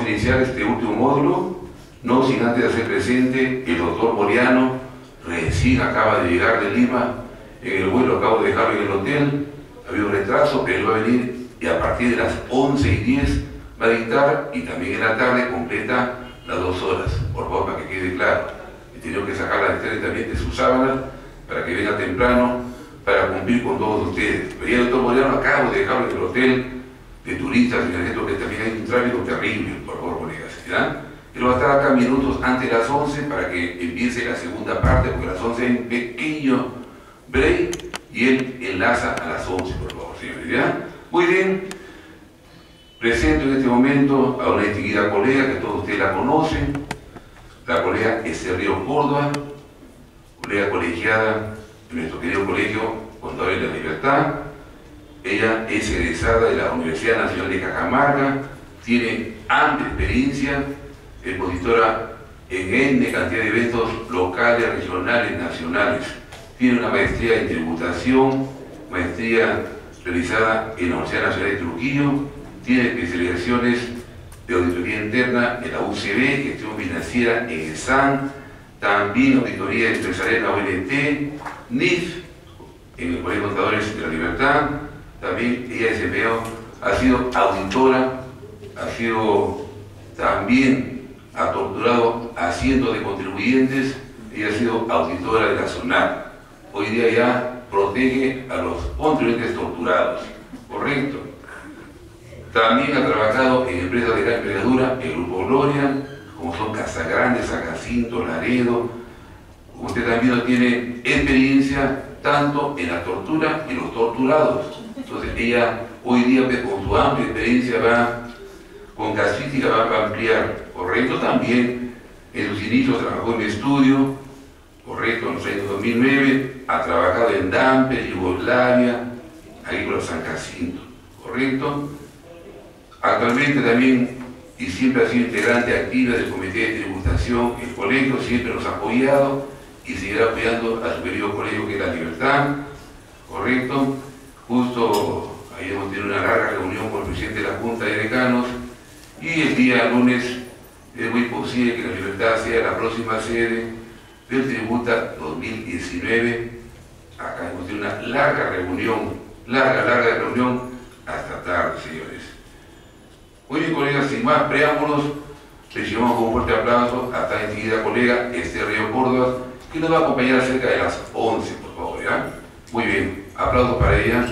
Vamos a iniciar este último módulo, no sin antes hacer presente el doctor Moriano, recién acaba de llegar de Lima, en el vuelo acabo de dejarlo en el hotel, había un retraso, pero él va a venir y a partir de las 11:10 va a dictar y también en la tarde completa las 2 horas, por favor, para que quede claro. He tenido que sacarla también de sus sábanas para que venga temprano, para cumplir con todos ustedes. Pero ya el doctor Moriano acabo de dejarlo en el hotel de turistas, en el centro que también hay un tráfico terrible, por favor, colegas, ¿ya? Él va a estar acá minutos antes de las 11 para que empiece la segunda parte, porque a las 11 hay un pequeño break y él enlaza a las 11, por favor, señores, ¿ya? Muy bien, presento en este momento a una distinguida colega que todos ustedes la conocen, la colega Esther Ríos Córdoba, colega colegiada en nuestro querido Colegio Contadores de la Libertad. Ella es egresada de la Universidad Nacional de Cajamarca, tiene amplia experiencia, expositora en N cantidad de eventos locales, regionales, nacionales. Tiene una maestría en tributación, maestría realizada en la Universidad Nacional de Trujillo, tiene especializaciones de auditoría interna en la UCB, gestión financiera en el SAN, también auditoría empresarial en la ONT, NIF, en el Colegio de Contadores de la Libertad. También ella ha sido auditora, ha sido también, ha torturado a cientos de contribuyentes, ella ha sido auditora de la SUNAT. Hoy día ya protege a los contribuyentes torturados, ¿correcto? También ha trabajado en empresas de gran envergadura, el Grupo Gloria, como son Casagrande, San Jacinto, Laredo. Como usted también tiene experiencia tanto en la tortura y los torturados. Entonces ella hoy día con su amplia experiencia con casuística va a ampliar, correcto. También en sus inicios trabajó en estudio, correcto, en los años 2009, ha trabajado en Dampe, Yugoslavia, Agrícola San Jacinto, correcto. Actualmente también y siempre ha sido integrante activa del Comité de Tributación, el colegio siempre nos ha apoyado y seguirá apoyando a su querido colegio que es la Libertad, correcto. Justo ahí hemos tenido una larga reunión con el presidente de la Junta de Decanos y el día lunes es muy posible que la Libertad sea la próxima sede del Tributa 2019. Acá hemos tenido una larga reunión, larga reunión hasta tarde, señores. Muy bien, colegas, sin más preámbulos, recibimos con un fuerte aplauso a esta distinguida colega Esther Ríos Córdoba, que nos va a acompañar cerca de las 11, por favor, ¿ya? Muy bien, aplausos para ella.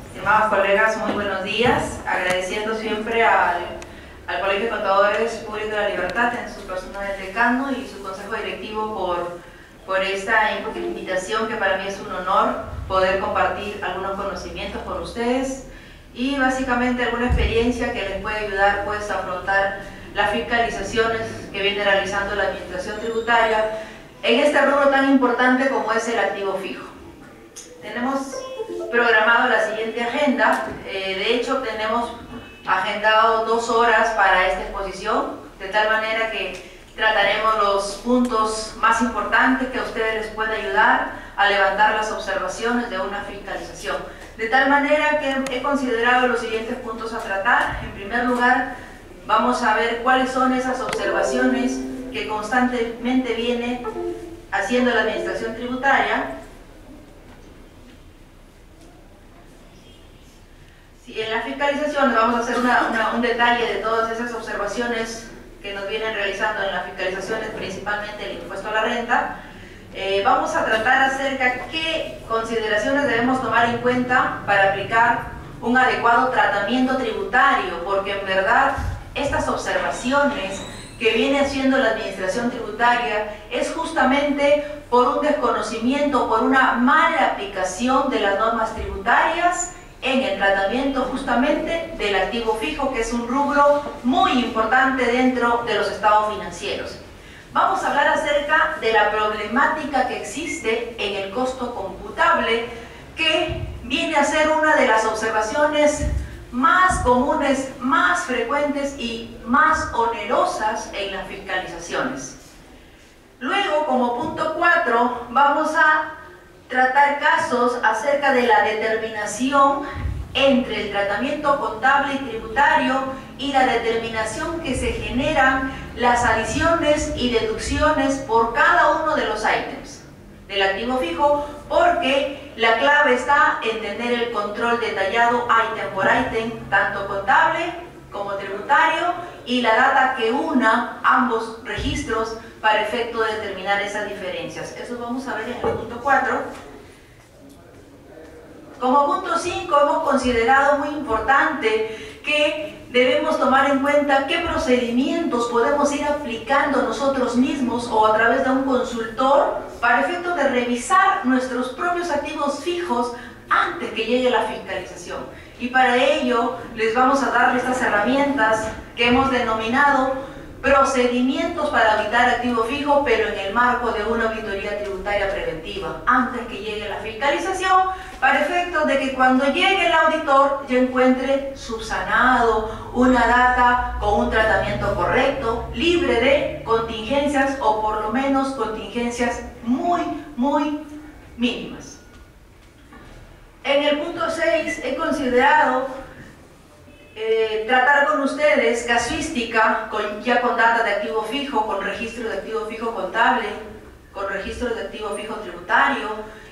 Estimados colegas, muy buenos días. Agradeciendo siempre al Colegio de Contadores Públicos de la Libertad, en su persona del decano y su consejo directivo por esta invitación, que para mí es un honor poder compartir algunos conocimientos con ustedes y básicamente alguna experiencia que les puede ayudar pues a afrontar las fiscalizaciones que viene realizando la Administración Tributaria en este rubro tan importante como es el activo fijo. Tenemos programado la siguiente agenda, de hecho tenemos agendado 2 horas para esta exposición, de tal manera que trataremos los puntos más importantes que a ustedes les puede ayudar a levantar las observaciones de una fiscalización. De tal manera que he considerado los siguientes puntos a tratar. En primer lugar, vamos a ver cuáles son esas observaciones que constantemente viene haciendo la Administración Tributaria. En la fiscalización vamos a hacer un detalle de todas esas observaciones que nos vienen realizando en las fiscalizaciones, principalmente el impuesto a la renta. Vamos a tratar acerca de qué consideraciones debemos tomar en cuenta para aplicar un adecuado tratamiento tributario, porque en verdad estas observaciones que viene haciendo la Administración Tributaria es justamente por un desconocimiento, por una mala aplicación de las normas tributarias en el tratamiento justamente del activo fijo, que es un rubro muy importante dentro de los estados financieros. Vamos a hablar acerca de la problemática que existe en el costo computable, que viene a ser una de las observaciones más comunes, más frecuentes y más onerosas en las fiscalizaciones. Luego, como punto 4, vamos a tratar casos acerca de la determinación entre el tratamiento contable y tributario y la determinación que se generan las adiciones y deducciones por cada uno de los ítems del activo fijo, porque la clave está en tener el control detallado ítem por ítem, tanto contable como tributario, y la data que una ambos registros para efecto de determinar esas diferencias. Eso vamos a ver en el punto 4. Como punto 5 hemos considerado muy importante que debemos tomar en cuenta qué procedimientos podemos ir aplicando nosotros mismos o a través de un consultor para efecto de revisar nuestros propios activos fijos antes que llegue la fiscalización. Y para ello les vamos a dar estas herramientas que hemos denominado procedimientos para auditar activo fijo, pero en el marco de una auditoría tributaria preventiva, antes que llegue la fiscalización, para efectos de que cuando llegue el auditor ya encuentre subsanado una data con un tratamiento correcto, libre de contingencias o por lo menos contingencias muy mínimas. En el punto 6 he considerado tratar con ustedes casuística ya con data de activo fijo, con registro de activo fijo contable, con registro de activo fijo tributario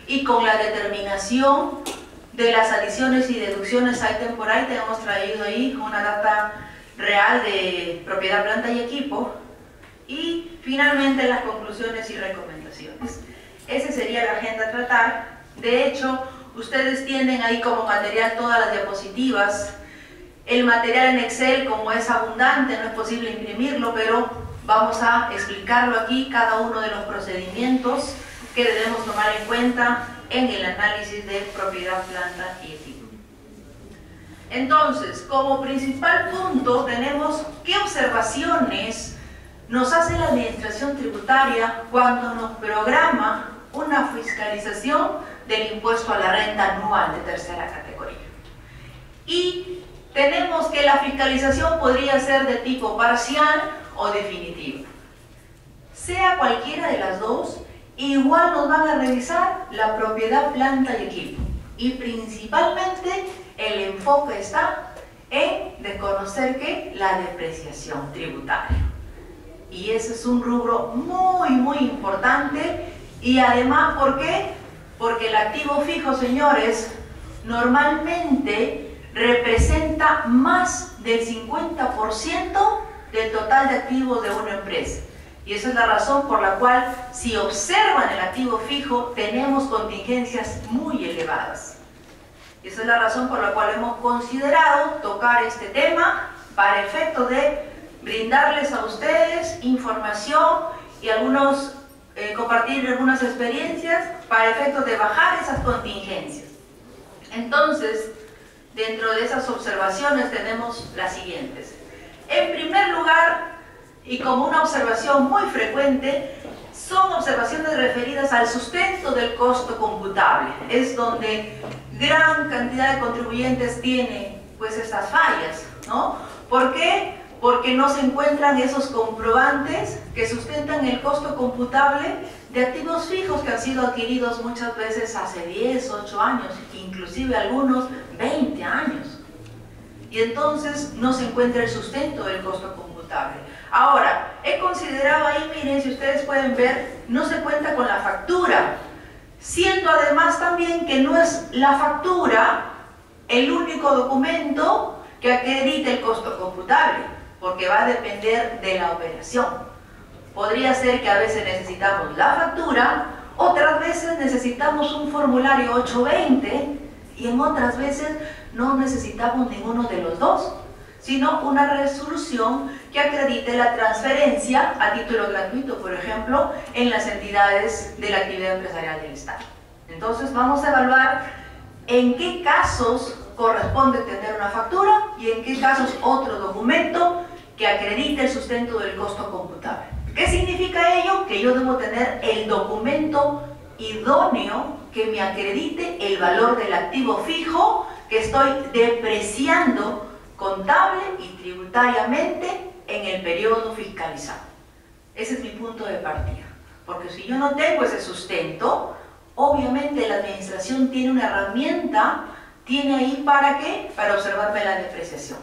y con la determinación de las adiciones y deducciones ítem por ítem. Hemos traído ahí una data real de propiedad, planta y equipo, y finalmente las conclusiones y recomendaciones. Esa sería la agenda a tratar. De hecho, ustedes tienen ahí como material todas las diapositivas. El material en Excel, como es abundante, no es posible imprimirlo, pero vamos a explicarlo aquí, cada uno de los procedimientos que debemos tomar en cuenta en el análisis de propiedad, planta y equipo. Entonces, como principal punto tenemos qué observaciones nos hace la administración tributaria cuando nos programa una fiscalización del impuesto a la renta anual de tercera categoría. Y tenemos que la fiscalización podría ser de tipo parcial o definitiva. Sea cualquiera de las dos, igual nos van a revisar la propiedad, planta y equipo. Y principalmente el enfoque está en desconocer que la depreciación tributaria. Y ese es un rubro muy importante. Y además, ¿por qué? Porque el activo fijo, señores, normalmente representa más del 50% del total de activos de una empresa. Y esa es la razón por la cual, si observan el activo fijo, tenemos contingencias muy elevadas. Y esa es la razón por la cual hemos considerado tocar este tema para efecto de brindarles a ustedes información y compartir algunas experiencias para efecto de bajar esas contingencias. Entonces, dentro de esas observaciones tenemos las siguientes. En primer lugar, y como una observación muy frecuente, son observaciones referidas al sustento del costo computable. Es donde gran cantidad de contribuyentes tiene pues estas fallas, ¿no? ¿Por qué? Porque no se encuentran esos comprobantes que sustentan el costo computable de activos fijos que han sido adquiridos muchas veces hace 10, 8 años, inclusive algunos 20 años. Y entonces no se encuentra el sustento del costo computable. Ahora, he considerado ahí, miren, si ustedes pueden ver, no se cuenta con la factura, siendo además también que no es la factura el único documento que acredite el costo computable, porque va a depender de la operación. Podría ser que a veces necesitamos la factura, otras veces necesitamos un formulario 820 y en otras veces no necesitamos ninguno de los dos, sino una resolución que acredite la transferencia a título gratuito, por ejemplo, en las entidades de la actividad empresarial del Estado. Entonces vamos a evaluar en qué casos corresponde tener una factura y en qué casos otro documento que acredite el sustento del costo computable. ¿Qué significa ello? Que yo debo tener el documento idóneo que me acredite el valor del activo fijo que estoy depreciando contable y tributariamente en el periodo fiscalizado. Ese es mi punto de partida. Porque si yo no tengo ese sustento, obviamente la administración tiene una herramienta, tiene ahí ¿para qué? Para observarme la depreciación.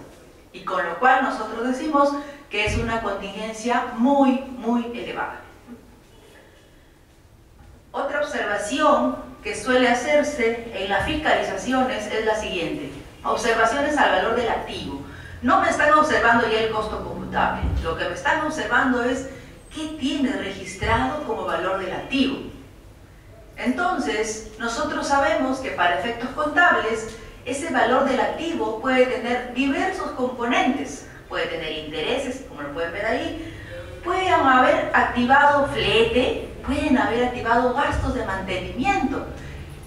Y con lo cual nosotros decimos que es una contingencia muy, muy elevada. Otra observación que suele hacerse en las fiscalizaciones es la siguiente. Observaciones al valor del activo. No me están observando ya el costo computable. Lo que me están observando es qué tiene registrado como valor del activo. Entonces, nosotros sabemos que para efectos contables, ese valor del activo puede tener diversos componentes. Puede tener intereses, como lo pueden ver ahí. Pueden haber activado flete, pueden haber activado gastos de mantenimiento.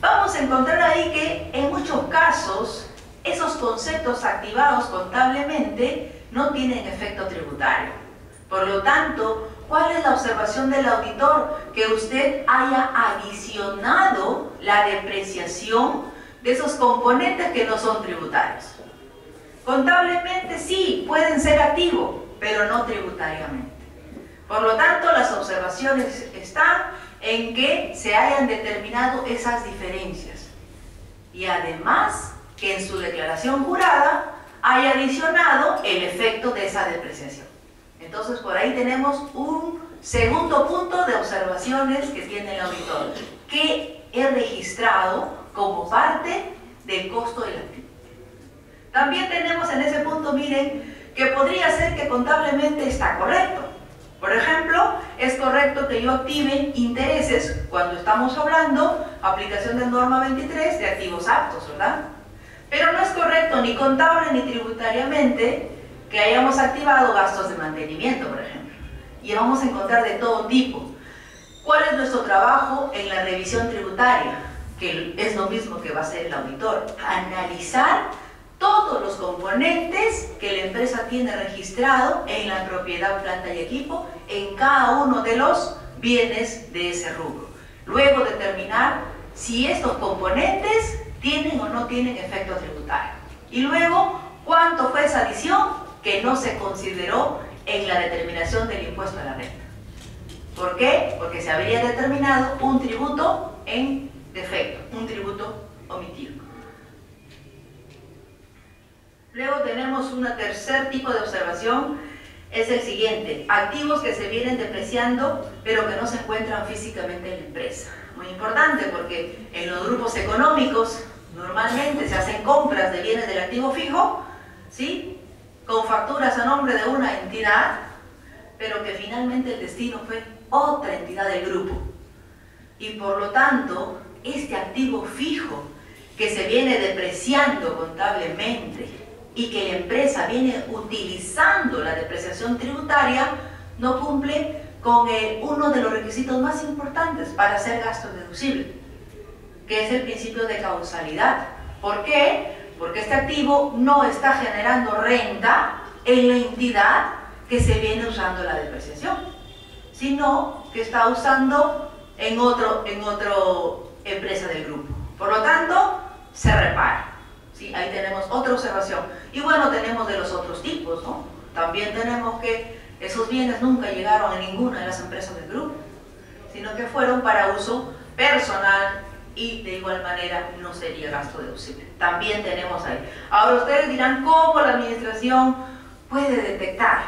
Vamos a encontrar ahí que en muchos casos esos conceptos activados contablemente no tienen efecto tributario. Por lo tanto, ¿cuál es la observación del auditor? Que usted haya adicionado la depreciación de esos componentes que no son tributarios. Contablemente sí, pueden ser activos, pero no tributariamente. Por lo tanto, las observaciones están en que se hayan determinado esas diferencias. Y además, que en su declaración jurada haya adicionado el efecto de esa depreciación. Entonces, por ahí tenemos un segundo punto de observaciones que tiene el auditor, que he registrado como parte del costo del activo. También tenemos en ese punto, miren, que podría ser que contablemente está correcto. Por ejemplo, es correcto que yo active intereses cuando estamos hablando, aplicación de norma 23 de activos aptos, ¿verdad? Pero no es correcto ni contable ni tributariamente que hayamos activado gastos de mantenimiento, por ejemplo. Y vamos a encontrar de todo tipo. ¿Cuál es nuestro trabajo en la revisión tributaria? Que es lo mismo que va a hacer el auditor. Analizar todos los componentes que la empresa tiene registrado en la propiedad, planta y equipo en cada uno de los bienes de ese rubro. Luego determinar si estos componentes tienen o no tienen efecto tributario. Y luego, ¿cuánto fue esa adición que no se consideró en la determinación del impuesto a la renta? ¿Por qué? Porque se habría determinado un tributo en defecto, un tributo omitido. Luego tenemos un tercer tipo de observación, es el siguiente: activos que se vienen depreciando pero que no se encuentran físicamente en la empresa. Muy importante, porque en los grupos económicos normalmente se hacen compras de bienes del activo fijo, ¿sí?, con facturas a nombre de una entidad, pero que finalmente el destino fue otra entidad del grupo. Y por lo tanto, este activo fijo que se viene depreciando contablemente y que la empresa viene utilizando la depreciación tributaria, no cumple con uno de los requisitos más importantes para hacer gasto deducible, que es el principio de causalidad. ¿Por qué? Porque este activo no está generando renta en la entidad que se viene usando la depreciación, sino que está usando en otra empresa del grupo. Por lo tanto, se repara. ¿Sí? Ahí tenemos otra observación. Y bueno, tenemos de los otros tipos, ¿no? También tenemos que esos bienes nunca llegaron a ninguna de las empresas del grupo, sino que fueron para uso personal y de igual manera no sería gasto deducible. También tenemos ahí. Ahora ustedes dirán, ¿cómo la administración puede detectar?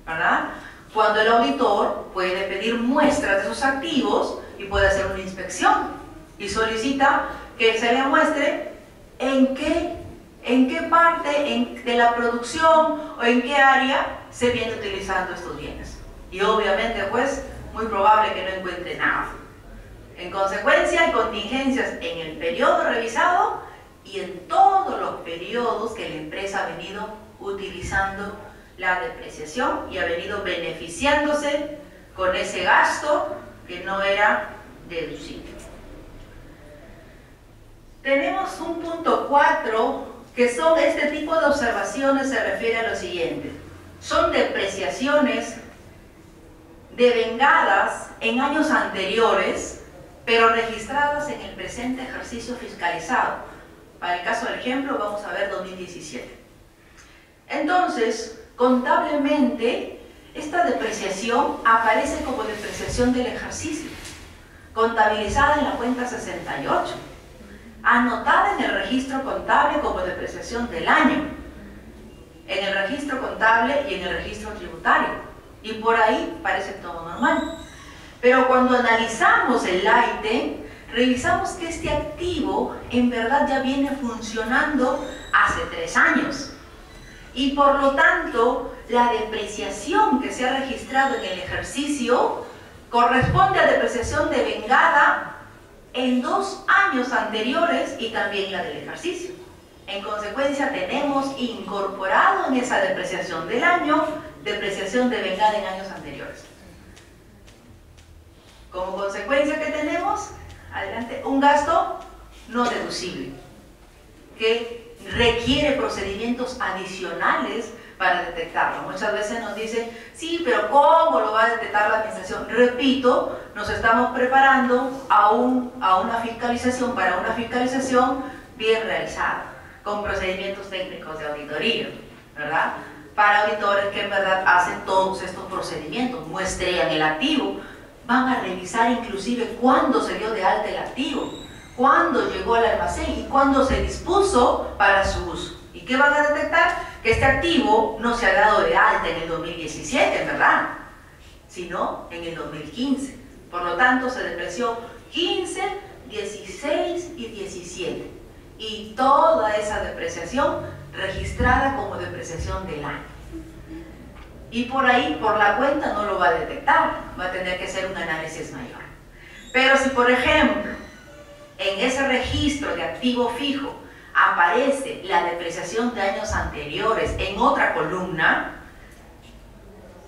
¿Verdad? Cuando el auditor puede pedir muestras de sus activos y puede hacer una inspección y solicita que se le muestre en qué parte de la producción o en qué área se viene utilizando estos bienes. Y obviamente, pues, muy probable que no encuentre nada. En consecuencia, hay contingencias en el periodo revisado y en todos los periodos que la empresa ha venido utilizando la depreciación y ha venido beneficiándose con ese gasto que no era deducible. Tenemos un punto 4, que son este tipo de observaciones, se refiere a lo siguiente. Son depreciaciones devengadas en años anteriores, pero registradas en el presente ejercicio fiscalizado. Para el caso del ejemplo, vamos a ver 2017. Entonces, contablemente, esta depreciación aparece como depreciación del ejercicio. contabilizada en la cuenta 68, anotada en el registro contable como depreciación del año, en el registro contable y en el registro tributario, y por ahí parece todo normal. Pero cuando analizamos el ítem, revisamos que este activo en verdad ya viene funcionando hace 3 años, y por lo tanto la depreciación que se ha registrado en el ejercicio corresponde a depreciación devengada en 2 años anteriores y también la del ejercicio. En consecuencia, tenemos incorporado en esa depreciación del año, depreciación devengada en años anteriores. Como consecuencia, ¿qué tenemos? Adelante, un gasto no deducible, que requiere procedimientos adicionales para detectarlo. Muchas veces nos dicen, sí, pero ¿cómo lo va a detectar la administración? Repito, nos estamos preparando a una fiscalización, para una fiscalización bien realizada, con procedimientos técnicos de auditoría, ¿verdad? Para auditores que en verdad hacen todos estos procedimientos, muestrean el activo, van a revisar inclusive cuándo se dio de alta el activo, cuándo llegó al almacén y cuándo se dispuso para su uso. ¿Y qué van a detectar? Que este activo no se ha dado de alta en el 2017, ¿verdad? Sino en el 2015. Por lo tanto, se depreció 15, 16 y 17. Y toda esa depreciación registrada como depreciación del año. Y por ahí, por la cuenta, no lo va a detectar, va a tener que hacer un análisis mayor. Pero si, por ejemplo, en ese registro de activo fijo aparece la depreciación de años anteriores en otra columna,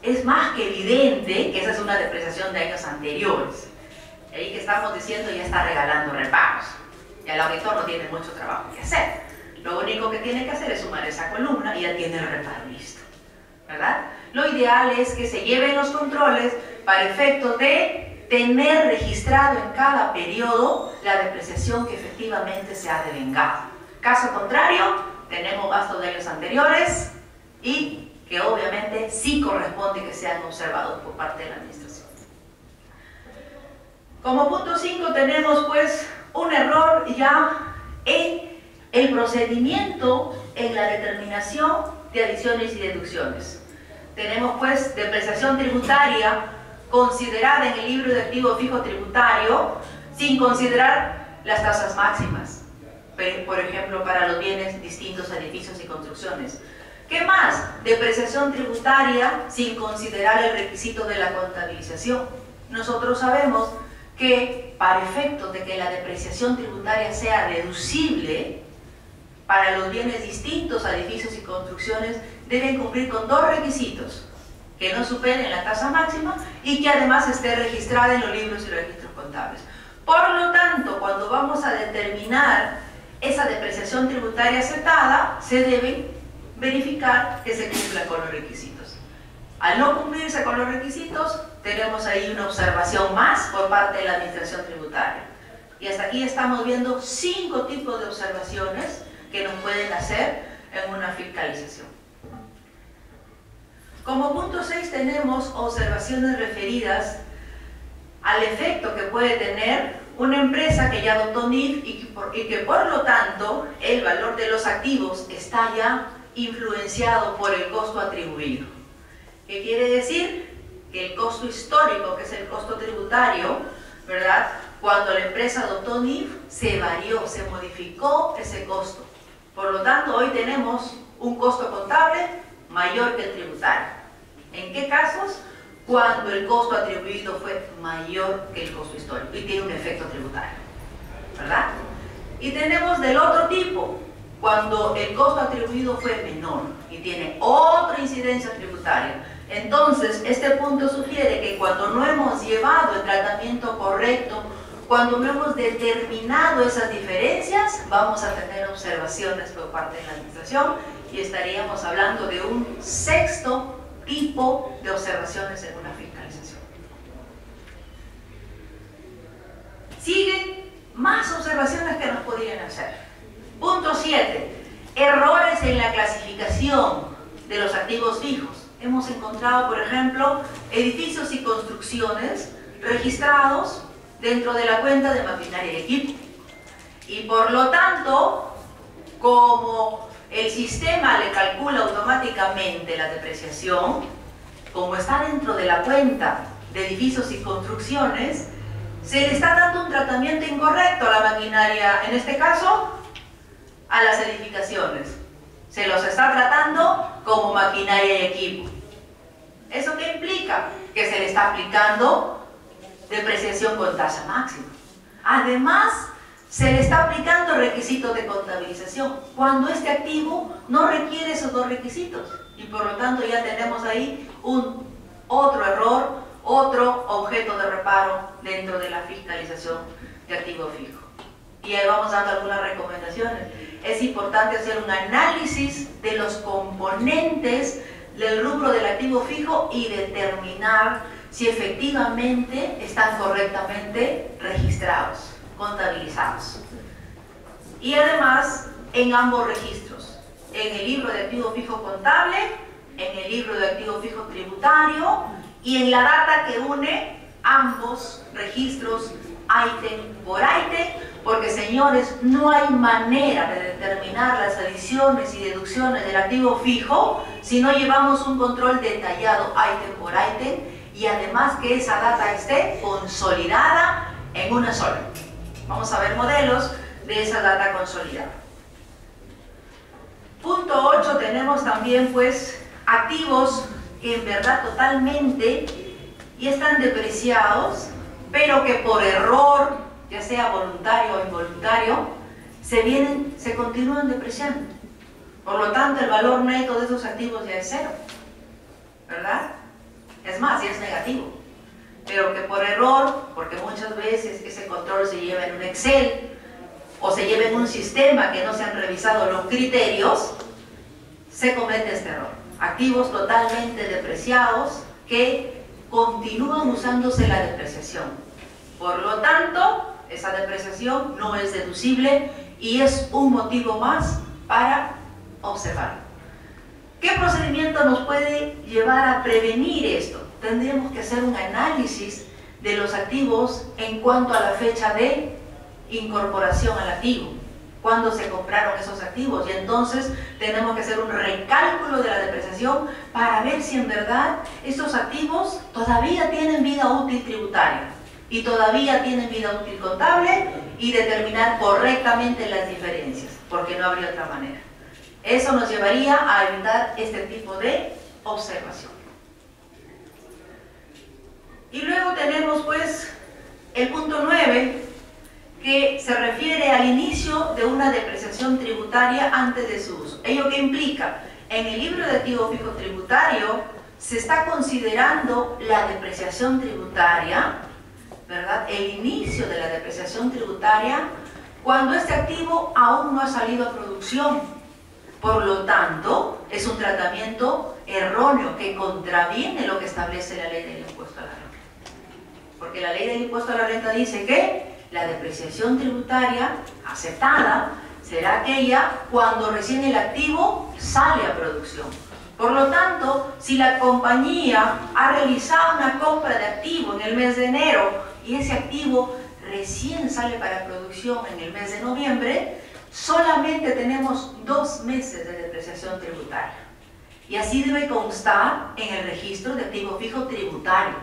es más que evidente que esa es una depreciación de años anteriores. Y ahí que estamos diciendo ya está regalando repagos. Ya el auditor no tiene mucho trabajo que hacer. Lo único que tiene que hacer es sumar esa columna y ya tiene el reparo listo, ¿verdad? Lo ideal es que se lleven los controles para efecto de tener registrado en cada periodo la depreciación que efectivamente se ha devengado. Caso contrario, tenemos gastos de años anteriores y que obviamente sí corresponde que sean observados por parte de la administración. Como punto 5 tenemos pues un error ya en el procedimiento en la determinación de adiciones y deducciones. Tenemos pues depreciación tributaria considerada en el libro de activo fijo tributario sin considerar las tasas máximas, por ejemplo para los bienes distintos a edificios y construcciones. ¿Qué más? Depreciación tributaria sin considerar el requisito de la contabilización. Nosotros sabemos que para efectos de que la depreciación tributaria sea deducible para los bienes distintos a edificios y construcciones deben cumplir con 2 requisitos: que no superen la tasa máxima y que además esté registrada en los libros y registros contables. Por lo tanto, cuando vamos a determinar esa depreciación tributaria aceptada, se debe verificar que se cumpla con los requisitos. Al no cumplirse con los requisitos, tenemos ahí una observación más por parte de la administración tributaria. Y hasta aquí estamos viendo 5 tipos de observaciones que nos pueden hacer en una fiscalización. Como punto 6 tenemos observaciones referidas al efecto que puede tener una empresa que ya adoptó NIF y que por lo tanto el valor de los activos está ya influenciado por el costo atribuido. ¿Qué quiere decir? Que el costo histórico, que es el costo tributario, ¿verdad? Cuando la empresa adoptó NIF, se varió, se modificó ese costo. Por lo tanto, hoy tenemos un costo contable mayor que el tributario. ¿En qué casos? Cuando el costo atribuido fue mayor que el costo histórico y tiene un efecto tributario, ¿verdad? Y tenemos del otro tipo, cuando el costo atribuido fue menor y tiene otra incidencia tributaria. Entonces, este punto sugiere que cuando no hemos llevado el tratamiento correcto, cuando no hemos determinado esas diferencias, vamos a tener observaciones por parte de la administración y estaríamos hablando de un 6º tipo de observaciones en una fiscalización. Siguen más observaciones que nos podrían hacer. Punto 7. Errores en la clasificación de los activos fijos. Hemos encontrado, por ejemplo, edificios y construcciones registrados dentro de la cuenta de maquinaria y equipo. Y por lo tanto, como el sistema le calcula automáticamente la depreciación, como está dentro de la cuenta de edificios y construcciones, se le está dando un tratamiento incorrecto a la maquinaria, en este caso, a las edificaciones. Se los está tratando como maquinaria y equipo. ¿Eso qué implica? Que se le está aplicando depreciación con tasa máxima. Además, se le está aplicando requisitos de contabilización, cuando este activo no requiere esos dos requisitos. Y por lo tanto ya tenemos ahí otro error, otro objeto de reparo dentro de la fiscalización de activo fijo. Y ahí vamos dando algunas recomendaciones. Es importante hacer un análisis de los componentes del rubro del activo fijo y determinar si efectivamente están correctamente registrados, contabilizados. Y además, en ambos registros, en el libro de activo fijo contable, en el libro de activo fijo tributario y en la data que une ambos registros, ítem por ítem, porque señores, no hay manera de determinar las adiciones y deducciones del activo fijo si no llevamos un control detallado ítem por ítem y además que esa data esté consolidada en una sola. Vamos a ver modelos de esa data consolidada. Punto 8, tenemos también pues activos que en verdad totalmente ya están depreciados, pero que por error, ya sea voluntario o involuntario, se continúan depreciando. Por lo tanto, el valor neto de esos activos ya es cero, ¿verdad? Es más, ya es negativo. Pero que por error, porque muchas veces ese control se lleva en un Excel o se lleva en un sistema que no se han revisado los criterios, se comete este error. Activos totalmente depreciados que continúan usándose la depreciación. Por lo tanto, esa depreciación no es deducible y es un motivo más para observar. ¿Qué procedimiento nos puede llevar a prevenir esto? Tendríamos que hacer un análisis de los activos en cuanto a la fecha de incorporación al activo, cuándo se compraron esos activos, y entonces tenemos que hacer un recálculo de la depreciación para ver si en verdad estos activos todavía tienen vida útil tributaria y todavía tienen vida útil contable y determinar correctamente las diferencias, porque no habría otra manera. Eso nos llevaría a evitar este tipo de observación. Y luego tenemos pues el punto 9, que se refiere al inicio de una depreciación tributaria antes de su uso. ¿Ello qué implica? En el libro de activo fijo tributario se está considerando la depreciación tributaria, ¿verdad? El inicio de la depreciación tributaria cuando este activo aún no ha salido a producción. Por lo tanto, es un tratamiento erróneo que contraviene lo que establece la ley del impuesto a la renta. Porque la ley del impuesto a la renta dice que la depreciación tributaria aceptada será aquella cuando recién el activo sale a producción. Por lo tanto, si la compañía ha realizado una compra de activo en el mes de enero y ese activo recién sale para producción en el mes de noviembre, solamente tenemos 2 meses de depreciación tributaria. Y así debe constar en el registro de activo fijo tributario,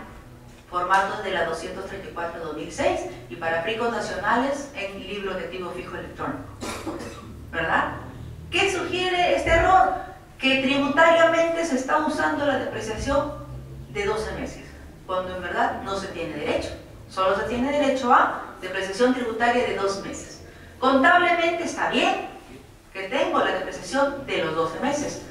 formatos de la 234/2006 y para PRICOS nacionales en libro de activo fijo electrónico, ¿verdad? ¿Qué sugiere este error? Que tributariamente se está usando la depreciación de 12 meses, cuando en verdad no se tiene derecho. Solo se tiene derecho a depreciación tributaria de 2 meses. Contablemente está bien que tengo la depreciación de los 12 meses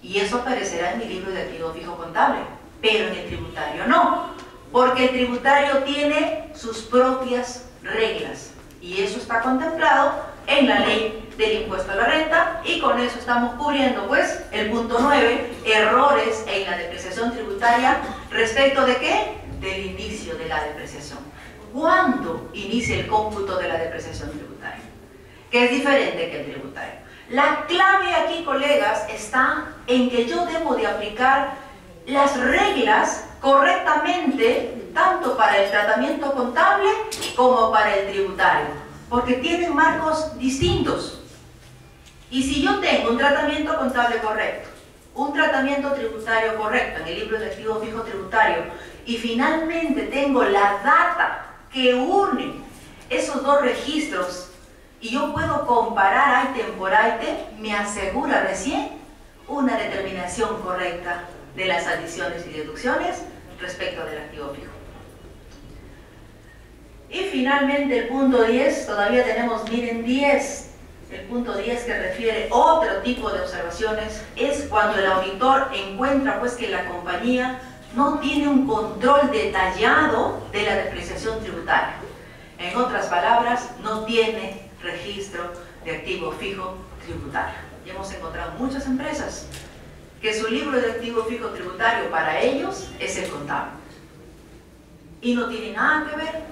y eso aparecerá en mi libro de activo fijo contable, pero en el tributario no, porque el tributario tiene sus propias reglas y eso está contemplado en la ley del impuesto a la renta, y con eso estamos cubriendo pues el punto 9, errores en la depreciación tributaria. ¿Respecto de qué? Del inicio de la depreciación. ¿Cuándo inicia el cómputo de la depreciación tributaria? Que es diferente que el tributario. La clave aquí, colegas, está en que yo debo de aplicar las reglas correctamente tanto para el tratamiento contable como para el tributario, porque tienen marcos distintos. Y si yo tengo un tratamiento contable correcto, un tratamiento tributario correcto en el libro de activo fijo tributario, y finalmente tengo la data que une esos dos registros, y yo puedo comparar ítem por ítem, me asegura recién una determinación correcta de las adiciones y deducciones respecto del activo fijo. Y finalmente el punto 10, todavía tenemos, miren, 10. El punto 10 que refiere otro tipo de observaciones es cuando el auditor encuentra pues que la compañía no tiene un control detallado de la depreciación tributaria. En otras palabras, no tiene registro de activo fijo tributario. Y hemos encontrado muchas empresas que su libro de activo fijo tributario para ellos es el contable. Y no tiene nada que ver,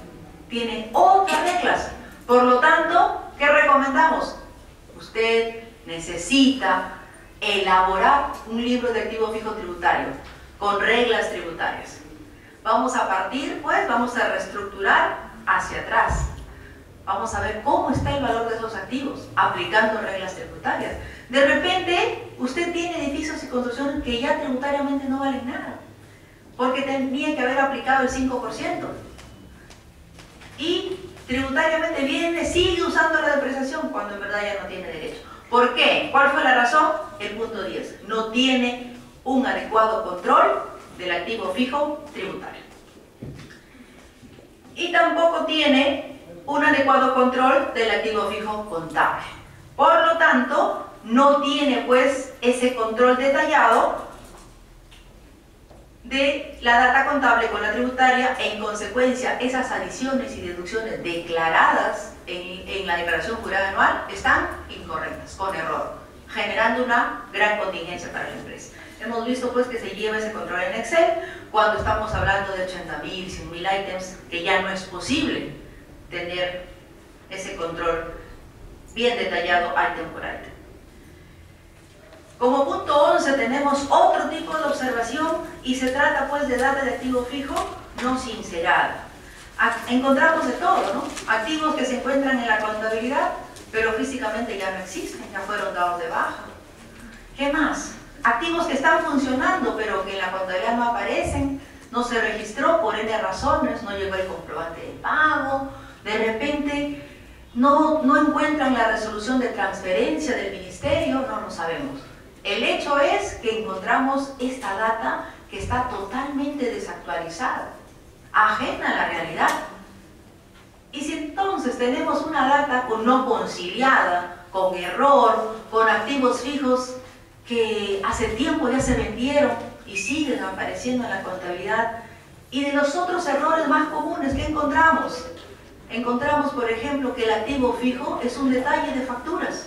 tiene otras reglas. Por lo tanto, ¿qué recomendamos? Usted necesita elaborar un libro de activo fijo tributario con reglas tributarias. Vamos a partir, pues, vamos a reestructurar hacia atrás. Vamos a ver cómo está el valor de esos activos, aplicando reglas tributarias. De repente, usted tiene edificios y construcciones que ya tributariamente no valen nada, porque tendría que haber aplicado el 5%. Y tributariamente sigue usando la depreciación cuando en verdad ya no tiene derecho. ¿Por qué? ¿Cuál fue la razón? El punto 10. No tiene un adecuado control del activo fijo tributario. Y tampoco tiene un adecuado control del activo fijo contable. Por lo tanto, no tiene pues ese control detallado de la data contable con la tributaria, e en consecuencia esas adiciones y deducciones declaradas en la declaración jurada anual están incorrectas, con error, generando una gran contingencia para la empresa. Hemos visto pues que se lleva ese control en Excel cuando estamos hablando de 80.000, 100.000 ítems, que ya no es posible tener ese control bien detallado ítem por ítem. Como punto 11 tenemos otro tipo de observación y se trata pues de data de activo fijo no sincerada. Encontramos de todo, ¿no? Activos que se encuentran en la contabilidad, pero físicamente ya no existen, ya fueron dados de baja. ¿Qué más? Activos que están funcionando, pero que en la contabilidad no aparecen, no se registró por N razones, no llegó el comprobante de pago, de repente no encuentran la resolución de transferencia del ministerio, no lo sabemos. El hecho es que encontramos esta data que está totalmente desactualizada, ajena a la realidad. Y si entonces tenemos una data no conciliada, con error, con activos fijos que hace tiempo ya se vendieron y siguen apareciendo en la contabilidad, y de los otros errores más comunes que encontramos, por ejemplo, que el activo fijo es un detalle de facturas.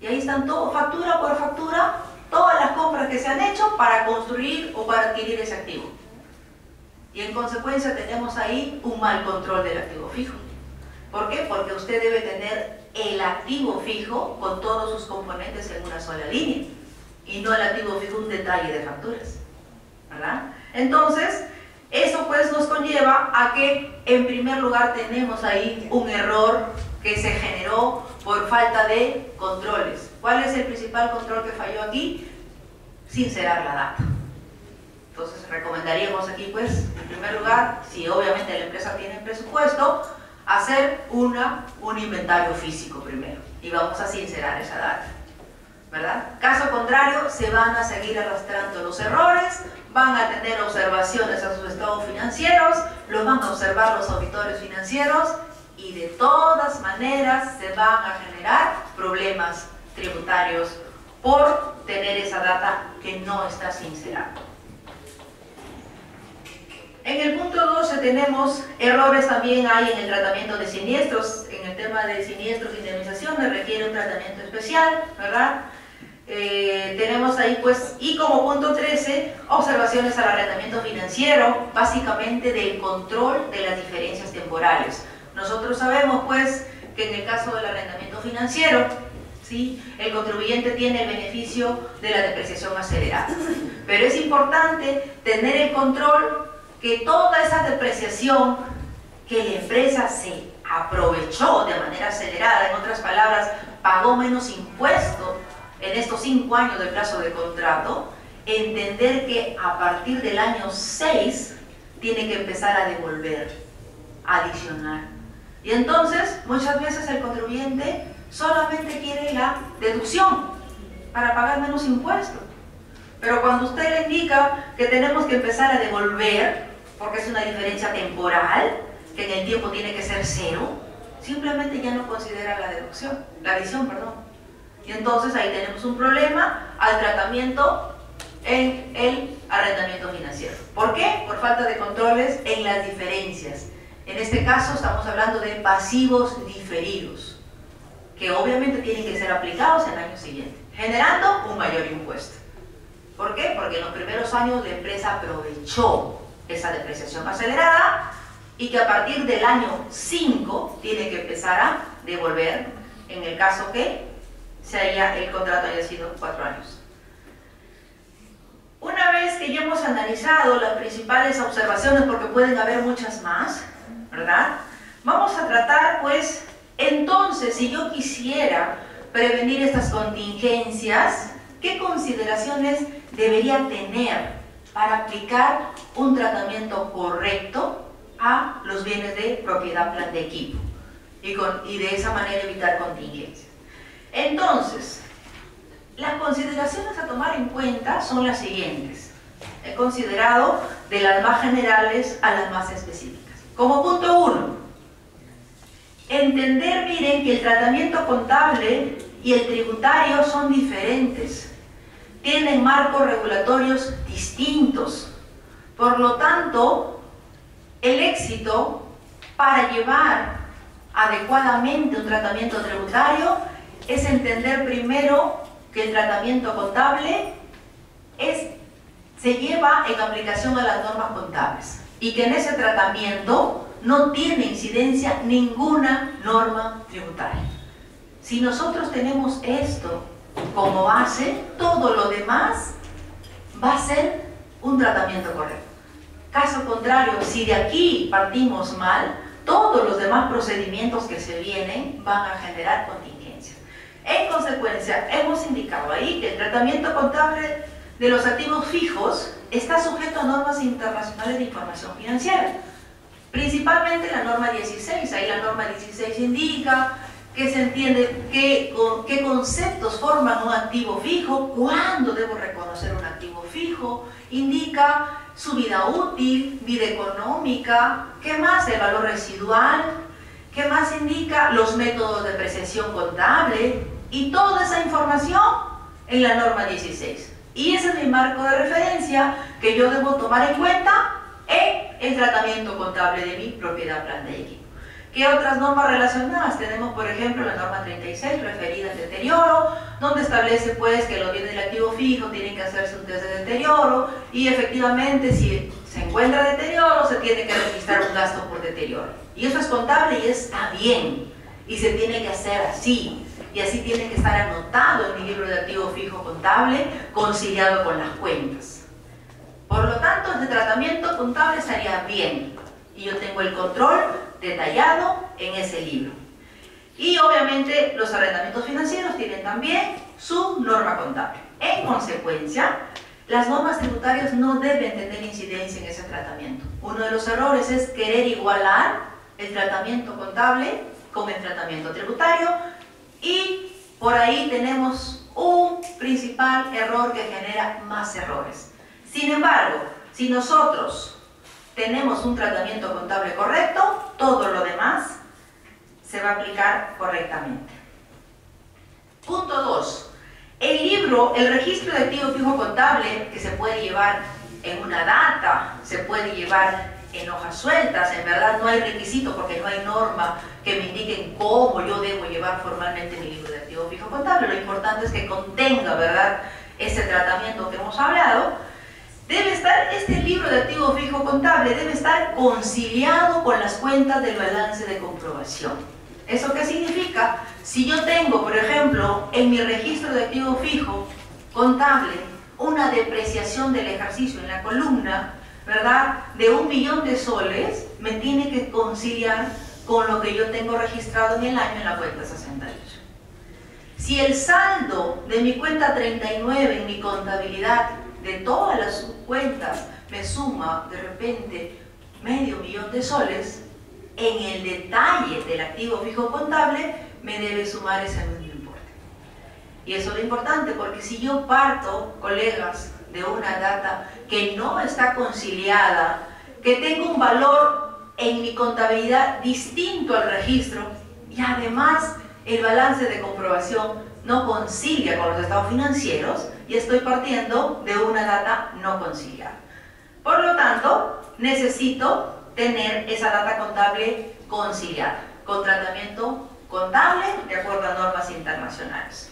Y ahí están todo, factura por factura, todas las compras que se han hecho para construir o para adquirir ese activo. Y en consecuencia tenemos ahí un mal control del activo fijo. ¿Por qué? Porque usted debe tener el activo fijo con todos sus componentes en una sola línea y no el activo fijo un detalle de facturas, ¿verdad? Entonces, eso pues nos conlleva a que en primer lugar tenemos ahí un error que se generó por falta de controles. ¿Cuál es el principal control que falló aquí? Sincerar la data. Entonces recomendaríamos aquí pues, en primer lugar, si obviamente la empresa tiene presupuesto, hacer un inventario físico primero y vamos a sincerar esa data, ¿verdad? Caso contrario, se van a seguir arrastrando los errores, van a tener observaciones a sus estados financieros, los van a observar los auditores financieros y de todas maneras se van a generar problemas tributarios por tener esa data que no está sincerada. En el punto 12 tenemos errores también hay en el tratamiento de siniestros. En el tema de siniestros e indemnizaciones requiere un tratamiento especial, ¿verdad? Tenemos ahí pues, y como punto 13, observaciones al arrendamiento financiero, básicamente del control de las diferencias temporales. Nosotros sabemos pues que en el caso del arrendamiento financiero, ¿sí?, el contribuyente tiene el beneficio de la depreciación acelerada. Pero es importante tener el control que toda esa depreciación que la empresa se aprovechó de manera acelerada, en otras palabras, pagó menos impuestos en estos 5 años de plazo de contrato, entender que a partir del año 6 tiene que empezar a devolver, a adicionar. Y entonces, muchas veces el contribuyente solamente quiere la deducción para pagar menos impuestos. Pero cuando usted le indica que tenemos que empezar a devolver, porque es una diferencia temporal, que en el tiempo tiene que ser 0, simplemente ya no considera la deducción, la adición, perdón. Y entonces ahí tenemos un problema al tratamiento en el arrendamiento financiero. ¿Por qué? Por falta de controles en las diferencias. En este caso estamos hablando de pasivos diferidos, que obviamente tienen que ser aplicados en el año siguiente, generando un mayor impuesto. ¿Por qué? Porque en los primeros años la empresa aprovechó esa depreciación acelerada y que a partir del año 5 tiene que empezar a devolver, en el caso que el contrato haya sido 4 años. Una vez que ya hemos analizado las principales observaciones, porque pueden haber muchas más, ¿verdad? Vamos a tratar, pues, entonces, si yo quisiera prevenir estas contingencias, ¿qué consideraciones debería tener para aplicar un tratamiento correcto a los bienes de propiedad plan de equipo y de esa manera evitar contingencias? Entonces, las consideraciones a tomar en cuenta son las siguientes. He considerado de las más generales a las más específicas. Como punto 1, entender, miren, que el tratamiento contable y el tributario son diferentes. Tienen marcos regulatorios distintos. Por lo tanto, el éxito para llevar adecuadamente un tratamiento tributario es entender primero que el tratamiento contable se lleva en aplicación a las normas contables y que en ese tratamiento no tiene incidencia ninguna norma tributaria. Si nosotros tenemos esto como base, todo lo demás va a ser un tratamiento correcto. Caso contrario, si de aquí partimos mal, todos los demás procedimientos que se vienen van a generar contingencias. En consecuencia, hemos indicado ahí que el tratamiento contable de los activos fijos está sujeto a normas internacionales de información financiera. Principalmente la norma 16, ahí la norma 16 indica que se entiende qué conceptos forman un activo fijo, cuándo debo reconocer un activo fijo, indica su vida útil, vida económica, qué más, el valor residual, qué más indica los métodos de apreciación contable y toda esa información en la norma 16. Y ese es mi marco de referencia que yo debo tomar en cuenta en el tratamiento contable de mi propiedad plan de equipo. ¿Qué otras normas relacionadas? Tenemos, por ejemplo, la norma 36 referida al deterioro, donde establece pues que los bienes del activo fijo tienen que hacerse un test de deterioro y efectivamente si se encuentra deterioro se tiene que registrar un gasto por deterioro. Y eso es contable y está bien y se tiene que hacer así. Y así tiene que estar anotado en mi libro de activo fijo contable, conciliado con las cuentas. Por lo tanto, el tratamiento contable estaría bien y yo tengo el control detallado en ese libro. Y obviamente los arrendamientos financieros tienen también su norma contable. En consecuencia, las normas tributarias no deben tener incidencia en ese tratamiento. Uno de los errores es querer igualar el tratamiento contable con el tratamiento tributario y por ahí tenemos un principal error que genera más errores. Sin embargo, si nosotros tenemos un tratamiento contable correcto, todo lo demás se va a aplicar correctamente. Punto 2. El registro de activo fijo contable, que se puede llevar en una data, se puede llevar en hojas sueltas, en verdad no hay requisito porque no hay norma que me indiquen cómo yo debo llevar formalmente mi libro de activo fijo contable. Lo importante es que contenga, ¿verdad?, ese tratamiento que hemos hablado. Debe estar, este libro de activo fijo contable debe estar conciliado con las cuentas del balance de comprobación. ¿Eso qué significa? Si yo tengo, por ejemplo, en mi registro de activo fijo contable una depreciación del ejercicio en la columna, ¿verdad?, de 1 millón de soles, me tiene que conciliar con lo que yo tengo registrado en el año en la cuenta 68. Si el saldo de mi cuenta 39 en mi contabilidad de todas las subcuentas me suma de repente medio millón de soles, en el detalle del activo fijo contable me debe sumar ese mismo importe. Y eso es lo importante, porque si yo parto, colegas, de una data que no está conciliada, que tengo un valor en mi contabilidad distinto al registro, y además el balance de comprobación no concilia con los estados financieros, y estoy partiendo de una data no conciliada. Por lo tanto, necesito tener esa data contable conciliada, con tratamiento contable de acuerdo a normas internacionales.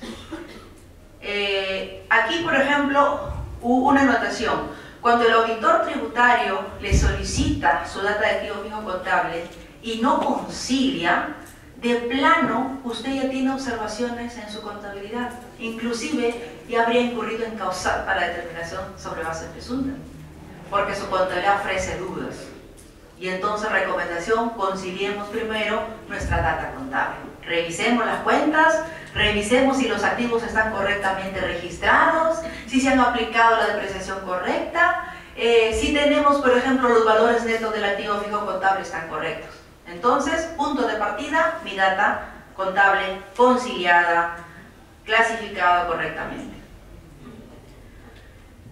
Aquí, por ejemplo, una anotación. Cuando el auditor tributario le solicita su data de activo fijo contable y no concilia, de plano usted ya tiene observaciones en su contabilidad. Inclusive ya habría incurrido en causal para determinación sobre base presunta, porque su contabilidad ofrece dudas. Y entonces, recomendación, conciliemos primero nuestra data contable. Revisemos las cuentas, revisemos si los activos están correctamente registrados, si se han aplicado la depreciación correcta, si tenemos, por ejemplo, los valores netos del activo fijo contable están correctos. Entonces, punto de partida, mi data contable conciliada, clasificada correctamente.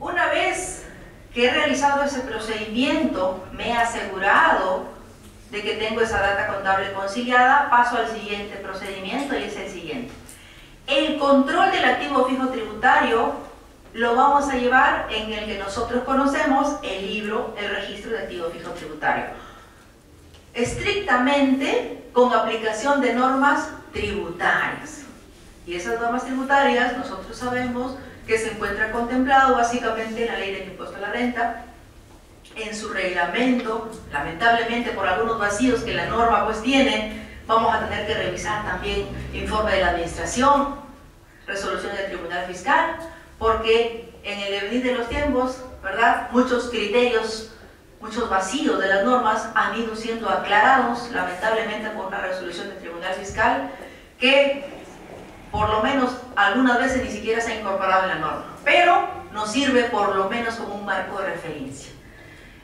Una vez que he realizado ese procedimiento, me he asegurado de que tengo esa data contable conciliada, paso al siguiente procedimiento, y es el siguiente. El control del activo fijo tributario lo vamos a llevar en el que nosotros conocemos el libro, el registro de activo fijo tributario. Estrictamente con aplicación de normas tributarias. Y esas normas tributarias nosotros sabemos que se encuentra contemplado básicamente en la Ley del Impuesto a la Renta, en su reglamento. Lamentablemente, por algunos vacíos que la norma pues tiene, vamos a tener que revisar también informe de la administración, resolución del Tribunal Fiscal, porque en el devenir de los tiempos, ¿verdad?, muchos criterios, muchos vacíos de las normas han ido siendo aclarados, lamentablemente, por una resolución del Tribunal Fiscal que por lo menos algunas veces ni siquiera se ha incorporado en la norma, pero nos sirve por lo menos como un marco de referencia.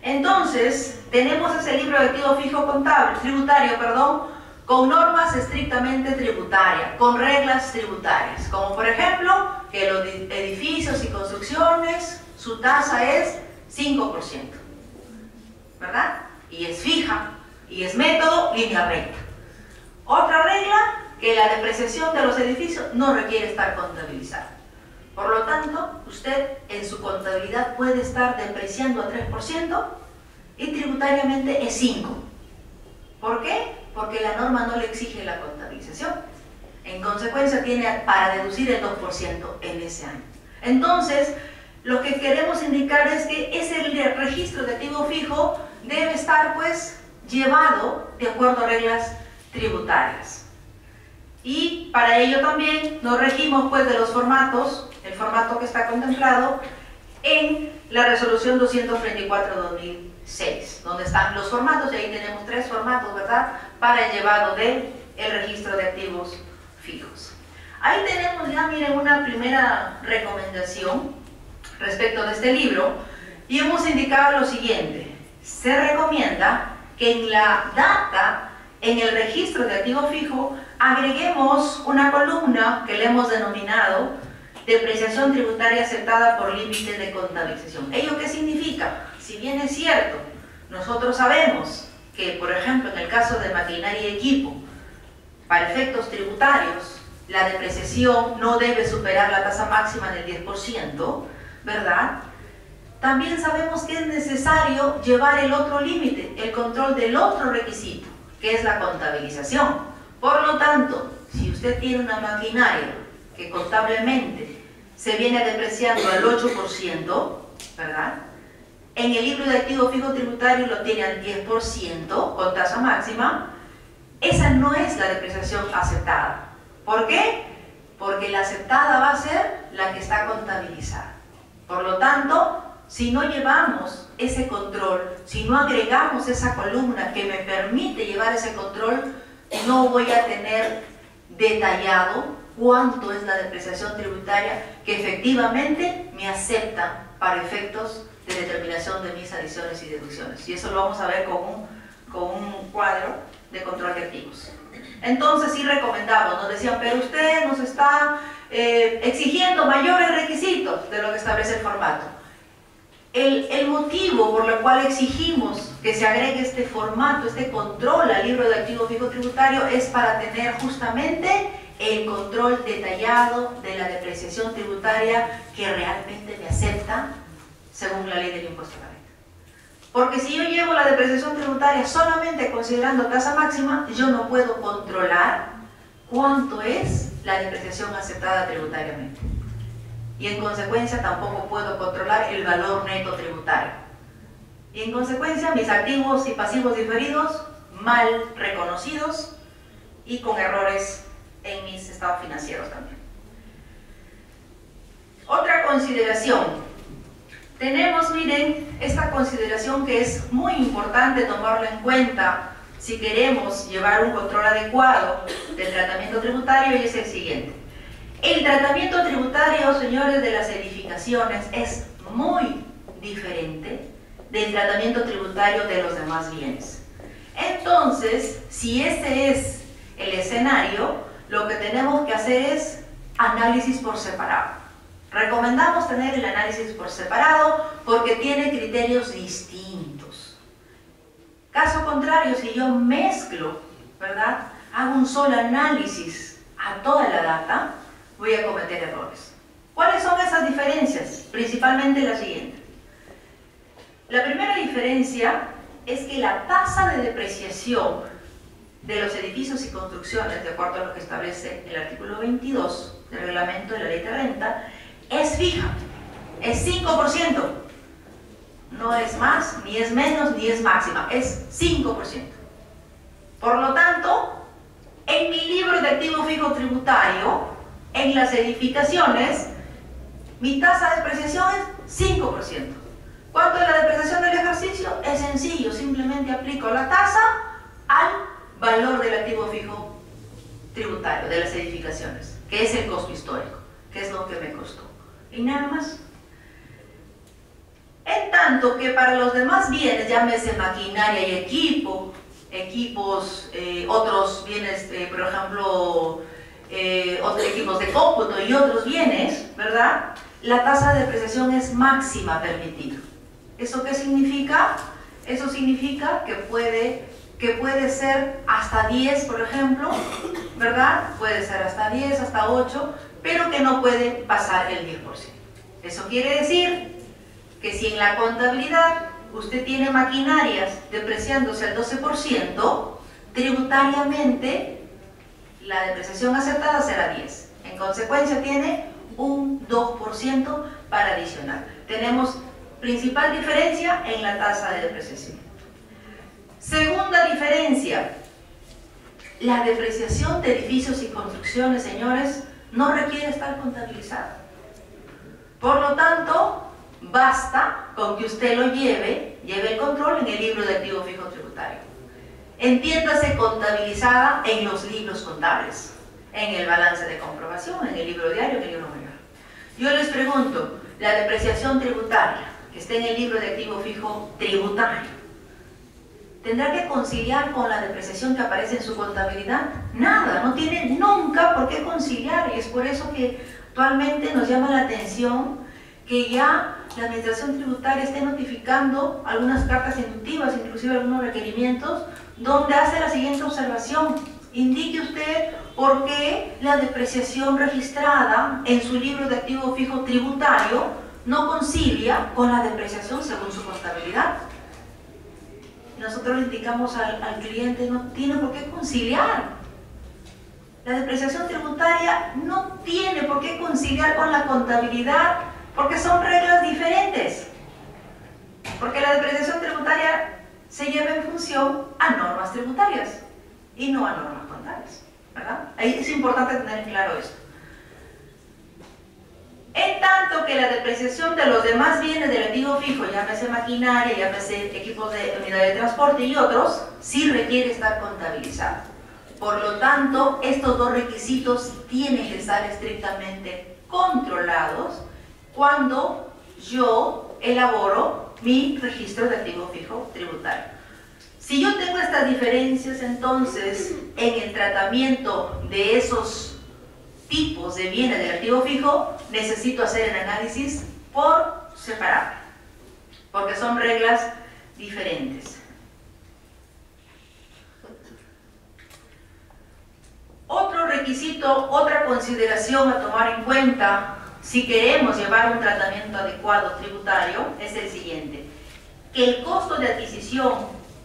Entonces, tenemos ese libro de activo fijo contable, tributario, con normas estrictamente tributarias, con reglas tributarias, como por ejemplo, que los edificios y construcciones, su tasa es 5%, ¿verdad? Y es fija, y es método línea recta. Otra regla, que la depreciación de los edificios no requiere estar contabilizada. Por lo tanto, usted en su contabilidad puede estar depreciando a 3% y tributariamente es 5%. ¿Por qué? Porque la norma no le exige la contabilización. En consecuencia, tiene para deducir el 2% en ese año. Entonces, lo que queremos indicar es que ese registro de activo fijo debe estar pues llevado de acuerdo a reglas tributarias. Y para ello también nos regimos pues de los formatos, el formato que está contemplado en la resolución 234/2006, donde están los formatos, y ahí tenemos 3 formatos, ¿verdad?, para el llevado del registro de activos fijos. Ahí tenemos ya, miren, una primera recomendación respecto de este libro, y hemos indicado lo siguiente: se recomienda que en la data, en el registro de activo fijo, agreguemos una columna que le hemos denominado depreciación tributaria aceptada por límite de contabilización. ¿Ello qué significa? Si bien es cierto, nosotros sabemos que, por ejemplo, en el caso de maquinaria y equipo, para efectos tributarios, la depreciación no debe superar la tasa máxima del 10%, ¿verdad? También sabemos que es necesario llevar el otro límite, el control del otro requisito, que es la contabilización. Por lo tanto, si usted tiene una maquinaria que contablemente se viene depreciando al 8%, ¿verdad?, en el libro de activo fijo tributario lo tiene al 10% con tasa máxima, esa no es la depreciación aceptada. ¿Por qué? Porque la aceptada va a ser la que está contabilizada. Por lo tanto, si no llevamos ese control, si no agregamos esa columna que me permite llevar ese control, no voy a tener detallado cuánto es la depreciación tributaria que efectivamente me aceptan para efectos de determinación de mis adiciones y deducciones. Y eso lo vamos a ver con un cuadro de control de activos. Entonces sí recomendamos, nos decían, pero usted nos está exigiendo mayores requisitos de lo que establece el formato. El motivo por el cual exigimos que se agregue este formato, este control al libro de activo fijo tributario, es para tener justamente el control detallado de la depreciación tributaria que realmente me acepta según la ley del impuesto a la renta. Porque si yo llevo la depreciación tributaria solamente considerando tasa máxima, yo no puedo controlar cuánto es la depreciación aceptada tributariamente. Y en consecuencia tampoco puedo controlar el valor neto tributario. Y en consecuencia mis activos y pasivos diferidos mal reconocidos y con errores en mis estados financieros también. Otra consideración. Tenemos, miren, esta consideración que es muy importante tomarla en cuenta si queremos llevar un control adecuado del tratamiento tributario, y es el siguiente. El tratamiento tributario, señores, de las edificaciones es muy diferente del tratamiento tributario de los demás bienes. Entonces, si ese es el escenario, lo que tenemos que hacer es análisis por separado. Recomendamos tener el análisis por separado porque tiene criterios distintos. Caso contrario, si yo mezclo, ¿verdad?, hago un solo análisis a toda la data, voy a cometer errores. ¿Cuáles son esas diferencias? Principalmente la siguiente. La primera diferencia es que la tasa de depreciación de los edificios y construcciones, de acuerdo a lo que establece el artículo 22 del reglamento de la ley de renta, es fija, es 5%. No es más, ni es menos, ni es máxima, es 5%. Por lo tanto, en mi libro de activo fijo tributario, en las edificaciones, mi tasa de depreciación es 5%. ¿Cuánto es la depreciación del ejercicio? Es sencillo, simplemente aplico la tasa al valor del activo fijo tributario de las edificaciones, que es el costo histórico, que es lo que me costó. Y nada más. En tanto que para los demás bienes, llámese maquinaria y equipos, otros bienes, por ejemplo, otros equipos de cómputo y otros bienes, ¿verdad?, la tasa de depreciación es máxima permitida. ¿Eso qué significa? Eso significa que puede ser hasta 10, por ejemplo, ¿verdad? Puede ser hasta 10, hasta 8, pero que no puede pasar el 10%. Eso quiere decir que si en la contabilidad usted tiene maquinarias depreciándose al 12%, tributariamente la depreciación aceptada será 10. En consecuencia tiene un 2% para adicionar. Tenemos principal diferencia en la tasa de depreciación. Segunda diferencia, la depreciación de edificios y construcciones, señores, no requiere estar contabilizada. Por lo tanto, basta con que usted lo lleve el control en el libro de activo fijo tributario. Entiéndase contabilizada en los libros contables, en el balance de comprobación, en el libro diario, en el libro mayor. Yo les pregunto, la depreciación tributaria que está en el libro de activo fijo tributario, ¿tendrá que conciliar con la depreciación que aparece en su contabilidad? Nada, no tiene nunca por qué conciliar, y es por eso que actualmente nos llama la atención que ya la Administración Tributaria esté notificando algunas cartas inductivas, inclusive algunos requerimientos, donde hace la siguiente observación: indique usted por qué la depreciación registrada en su libro de activo fijo tributario no concilia con la depreciación según su contabilidad. Nosotros le indicamos al cliente, no tiene por qué conciliar. La depreciación tributaria no tiene por qué conciliar con la contabilidad, porque son reglas diferentes. Porque la depreciación tributaria se lleva en función a normas tributarias y no a normas contables, ¿verdad? Ahí es importante tener claro esto. En tanto que la depreciación de los demás bienes del activo fijo, llámese maquinaria, llámese equipos de unidad de transporte y otros, sí requiere estar contabilizado. Por lo tanto, estos dos requisitos tienen que estar estrictamente controlados cuando yo elaboro mi registro de activo fijo tributario. Si yo tengo estas diferencias, entonces, en el tratamiento de esos tipos de bienes del activo fijo, necesito hacer el análisis por separado, porque son reglas diferentes. Otro requisito, otra consideración a tomar en cuenta si queremos llevar un tratamiento adecuado tributario es el siguiente: que el costo de adquisición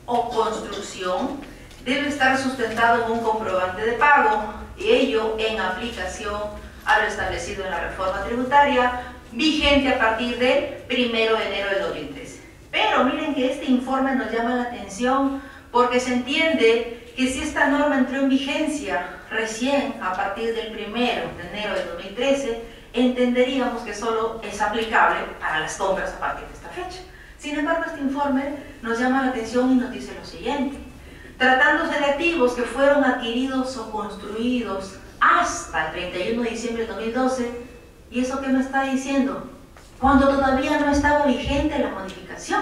o construcción debe estar sustentado en un comprobante de pago, y ello en aplicación a lo establecido en la reforma tributaria vigente a partir del 1 de enero del 2013. Pero miren que este informe nos llama la atención porque se entiende que si esta norma entró en vigencia recién a partir del 1 de enero del 2013, entenderíamos que solo es aplicable para las compras a partir de esta fecha. Sin embargo, este informe nos llama la atención y nos dice lo siguiente: tratándose de activos que fueron adquiridos o construidos hasta el 31 de diciembre del 2012, ¿y eso qué me está diciendo? Cuando todavía no estaba vigente la modificación,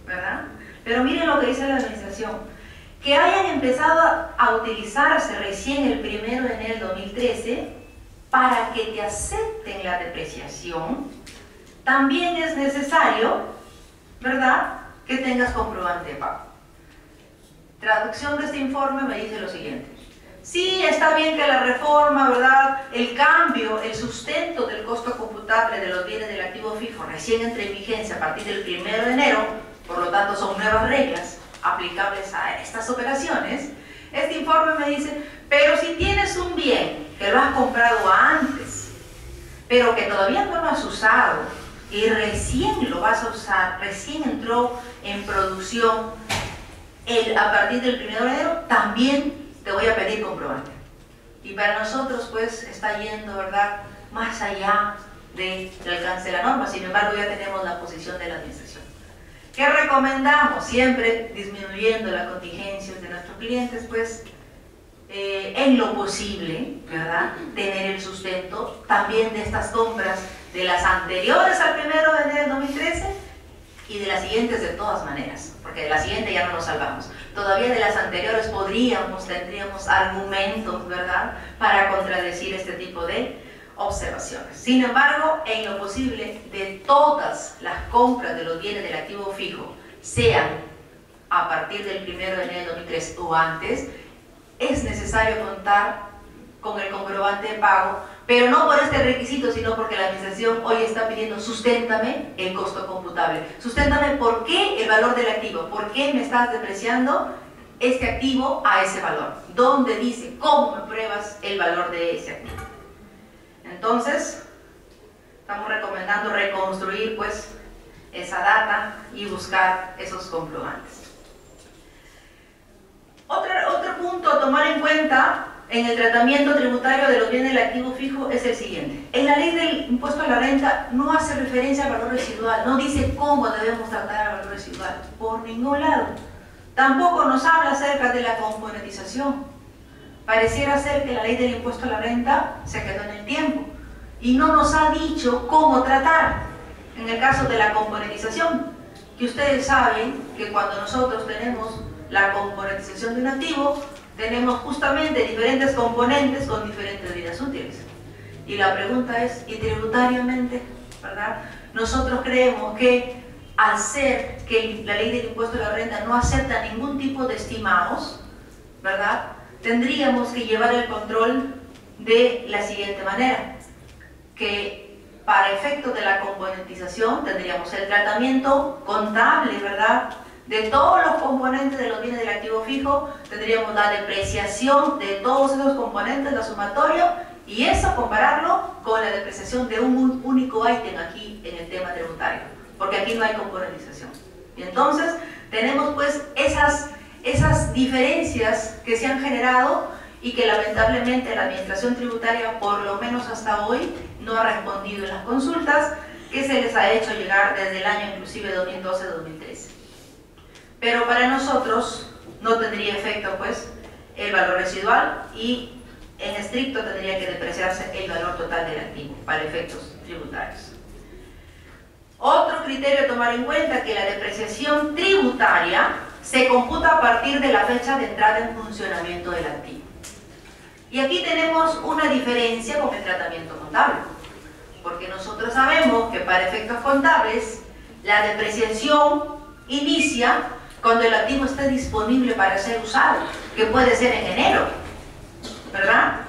¿verdad? Pero miren lo que dice la administración: que hayan empezado a utilizarse recién el 1 de enero del 2013 para que te acepten la depreciación, también es necesario, ¿verdad?, que tengas comprobante de pago. Traducción de este informe me dice lo siguiente: sí, está bien que la reforma, ¿verdad?, el cambio, el sustento del costo computable de los bienes del activo fijo recién entre en vigencia a partir del 1 de enero, por lo tanto son nuevas reglas aplicables a estas operaciones. Este informe me dice, pero si tienes un bien que lo has comprado antes, pero que todavía no lo has usado y recién lo vas a usar, recién entró en producción a partir del 1 de enero, también te voy a pedir comprobante. Y para nosotros pues está yendo, ¿verdad?, más allá del alcance de la norma. Sin embargo, ya tenemos la posición de la administración. ¿Qué recomendamos? Siempre disminuyendo la contingencia de nuestros clientes, pues en lo posible, ¿verdad?, tener el sustento también de estas compras, de las anteriores al 1 de enero del 2013 y de las siguientes de todas maneras, porque de la siguiente ya no nos salvamos. Todavía de las anteriores tendríamos argumentos, ¿verdad?, para contradecir este tipo de observaciones. Sin embargo, en lo posible, de todas las compras de los bienes del activo fijo, sean a partir del 1 de enero del 2003 o antes, es necesario contar con el comprobante de pago, pero no por este requisito, sino porque la administración hoy está pidiendo: susténtame el costo computable, susténtame por qué el valor del activo, por qué me estás depreciando este activo a ese valor, ¿dónde dice? ¿Cómo me pruebas el valor de ese activo? Entonces, estamos recomendando reconstruir pues esa data y buscar esos comprobantes. Otro punto a tomar en cuenta en el tratamiento tributario de los bienes del activo fijo es el siguiente: en la ley del impuesto a la renta no hace referencia al valor residual, no dice cómo debemos tratar al valor residual por ningún lado. Tampoco nos habla acerca de la componentización. Pareciera ser que la ley del impuesto a la renta se quedó en el tiempo y no nos ha dicho cómo tratar en el caso de la componentización, que ustedes saben que cuando nosotros tenemos la componentización de un activo, tenemos justamente diferentes componentes con diferentes vidas útiles. Y la pregunta es, ¿y tributariamente, verdad? Nosotros creemos que al ser que la ley del impuesto a la renta no acepta ningún tipo de estimados, ¿verdad?, tendríamos que llevar el control de la siguiente manera: que para efectos de la componentización tendríamos el tratamiento contable, ¿verdad?, de todos los componentes de los bienes del activo fijo, tendríamos la depreciación de todos esos componentes, la sumatoria, y eso compararlo con la depreciación de un único ítem aquí en el tema tributario, porque aquí no hay componentización. Y entonces tenemos pues esas diferencias que se han generado y que lamentablemente la administración tributaria, por lo menos hasta hoy, no ha respondido en las consultas que se les ha hecho llegar desde el año inclusive 2012-2013. Pero para nosotros no tendría efecto pues el valor residual y en estricto tendría que depreciarse el valor total del activo para efectos tributarios. Otro criterio a tomar en cuenta, que la depreciación tributaria se computa a partir de la fecha de entrada en funcionamiento del activo. Y aquí tenemos una diferencia con el tratamiento contable, porque nosotros sabemos que para efectos contables la depreciación inicia cuando el activo esté disponible para ser usado, que puede ser en enero, ¿verdad?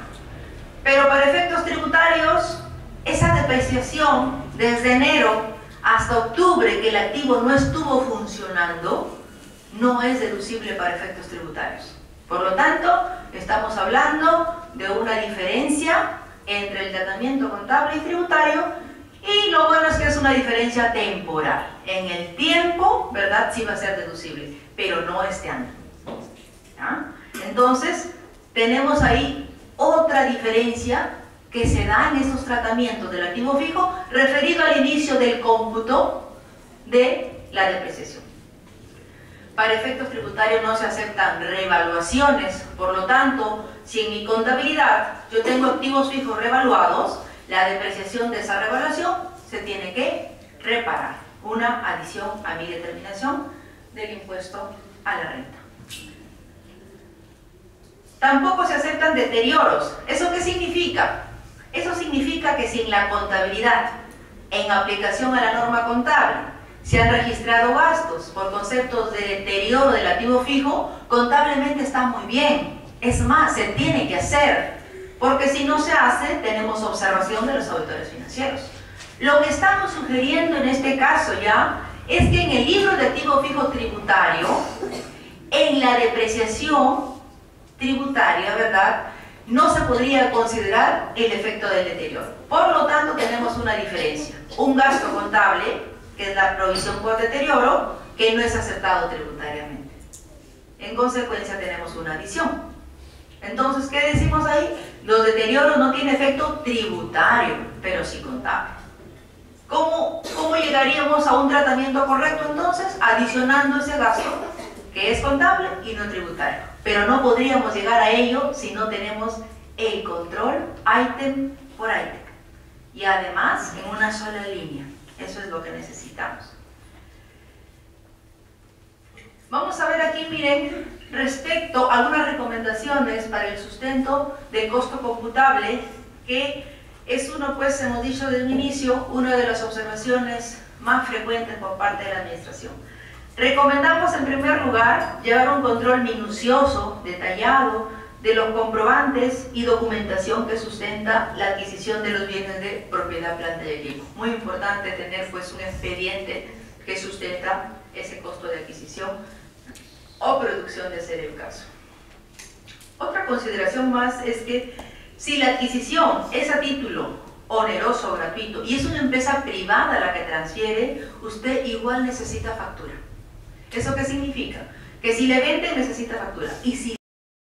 Pero para efectos tributarios, esa depreciación desde enero hasta octubre que el activo no estuvo funcionando, no es deducible para efectos tributarios. Por lo tanto, estamos hablando de una diferencia entre el tratamiento contable y tributario, y lo bueno es que es una diferencia temporal. En el tiempo, ¿verdad?, sí va a ser deducible, pero no este año. ¿Ya? Entonces, tenemos ahí otra diferencia que se da en estos tratamientos del activo fijo referido al inicio del cómputo de la depreciación. Para efectos tributarios no se aceptan revaluaciones, por lo tanto, si en mi contabilidad yo tengo activos fijos revaluados, la depreciación de esa revaluación se tiene que reparar, una adición a mi determinación del impuesto a la renta. Tampoco se aceptan deterioros. ¿Eso qué significa? Eso significa que si en la contabilidad, en aplicación a la norma contable, se han registrado gastos por conceptos de deterioro del activo fijo, contablemente está muy bien. Es más, se tiene que hacer, porque si no se hace, tenemos observación de los auditores financieros. Lo que estamos sugiriendo en este caso ya es que en el libro de activo fijo tributario, en la depreciación tributaria, ¿verdad?, no se podría considerar el efecto del deterioro. Por lo tanto, tenemos una diferencia. Un gasto contable, que es la provisión por deterioro, que no es aceptado tributariamente. En consecuencia, tenemos una adición. Entonces, ¿qué decimos ahí? Los deterioros no tienen efecto tributario, pero sí contable. ¿Cómo llegaríamos a un tratamiento correcto entonces? Adicionando ese gasto, que es contable y no tributario. Pero no podríamos llegar a ello si no tenemos el control ítem por ítem. Y además en una sola línea. Eso es lo que necesitamos. Vamos a ver aquí, miren, respecto a algunas recomendaciones para el sustento del costo computable, que es uno, pues hemos dicho desde un inicio, una de las observaciones más frecuentes por parte de la administración. Recomendamos en primer lugar llevar un control minucioso, detallado, de los comprobantes y documentación que sustenta la adquisición de los bienes de propiedad, planta y equipo. Muy importante tener pues un expediente que sustenta ese costo de adquisición o producción, de ser el caso. Otra consideración más es que si la adquisición es a título oneroso o gratuito y es una empresa privada la que transfiere, usted igual necesita factura. ¿Eso qué significa? Que si le venden necesita factura, y si